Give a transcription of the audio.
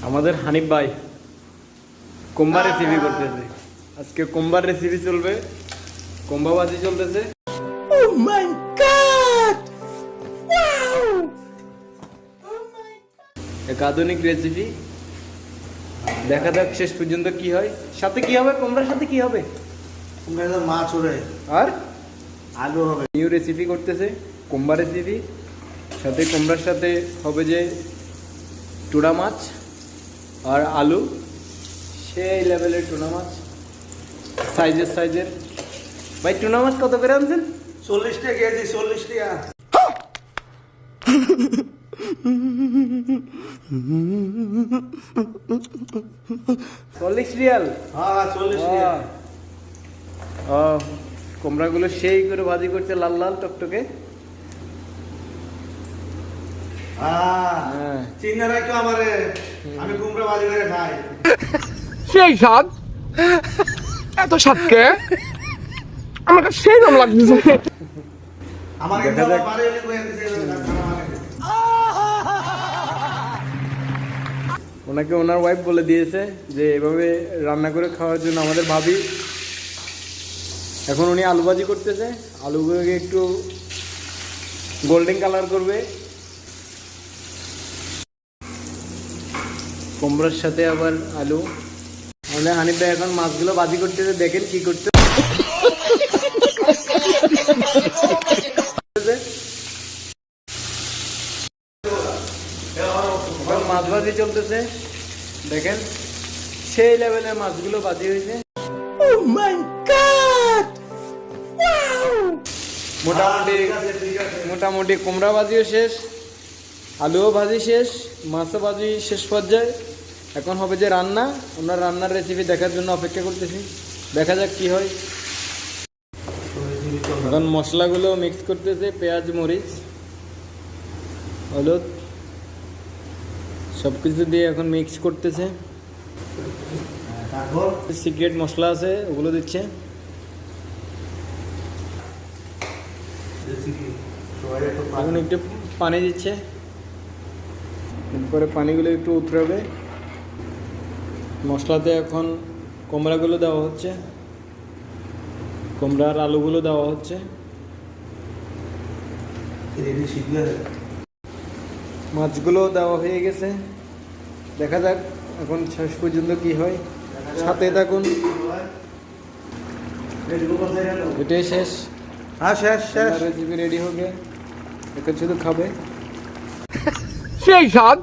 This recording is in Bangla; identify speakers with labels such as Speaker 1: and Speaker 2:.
Speaker 1: আমাদের হানিফ ভাই কোম্বা রেসিপি করতেছে। আজকে কোম্বার রেসিপি চলবে, কোম্বাবাজি চলতেছে।
Speaker 2: Oh my god! Wow!
Speaker 1: এক আধুনিক রেসিপি, দেখা যাক শেষ পর্যন্ত কি হয়। সাথে কি হবে, কোম্বার সাথে কি হবে?
Speaker 2: মাছ হবে
Speaker 1: আর
Speaker 2: আলু হবে।
Speaker 1: নিউ রেসিপি করতেছে, কোম্বা রেসিপি। সাথে কোম্বার সাথে হবে যে টুনা মাছ আর আলু, সেই লেভেলের টুনা মাছ, সাইজের। ভাই টুনা মাছ কত করে আনছেন?
Speaker 2: 40 টাকা কেজি, 40 টাকা।
Speaker 1: 40 রিয়াল।
Speaker 2: হ্যাঁ 40 টাকা।
Speaker 1: কোমরাগুলো সেই করে ভাজি করছে, লাল লাল টকটকে। হ্যাঁ।
Speaker 2: চিন্তা রাখো আমারে, আমি কুমড়া ভাজি করে খাই।
Speaker 3: সেই স্বাদ, এত স্বাদকে আমার কাছে সেই দাম লাগতেছে।
Speaker 2: আমার কিন্তু
Speaker 1: দেখা যাক।
Speaker 2: বাড়ি হলে কই দিছে খানা বানাইতে।
Speaker 1: ওনাকে ওনার ওয়াইফ বলে দিয়েছে যে এভাবে রান্না করে খাওয়ার জন্য আমাদের ভাবি। এখন উনি আলু ভাজি করতেছে, আলুগুলোকে একটু গোল্ডেন কালার করবে। কুমড়োর সাথে আবার আলু। আমাদের হানিফ ভাই এখন মাছগুলো ভাজি করতেছে, দেখেন কি করতে। মাছ ভাজি চলতেছে, দেখেন সেই লেভেলের মাছগুলো ভাজি হয়েছে।
Speaker 2: Oh my god! Wow!
Speaker 1: মোটামুটি কুমড়া ভাজিও শেষ, আলুও ভাজি শেষ, মাছও ভাজি শেষ পর্যায়ে। এখন হবে যে রান্না, ওনার রান্নার রেসিপি দেখার জন্য অপেক্ষা করতেছি। দেখা যাক কি হয়। এখন মশলাগুলো মিক্স করতেছে, পেঁয়াজ, মরিচ, হলুদ সব কিছু দিয়ে এখন মিক্স করতেছে।
Speaker 2: তারপর
Speaker 1: সিক্রেট মশলা আছে, ওগুলো দিচ্ছে। এখন একটু পানি দিচ্ছে, এরপরে পানিগুলো একটু উতরাবে। মশলাতে এখন কুমড়াগুলো দেওয়া হচ্ছে, কুমড়ার আলুগুলো দেওয়া হচ্ছে।
Speaker 2: রেডি শিখবে।
Speaker 1: মাছগুলো দেওয়া হয়ে গেছে, দেখা যাক এখন শেষ পর্যন্ত কি হয়। সাথে থাকুন, এটাই শেষ।
Speaker 2: হ্যাঁ শেষ শেষ।
Speaker 1: রেসিপি রেডি হবে, এখন শুধু খাবে।
Speaker 3: সেই স্বাদ,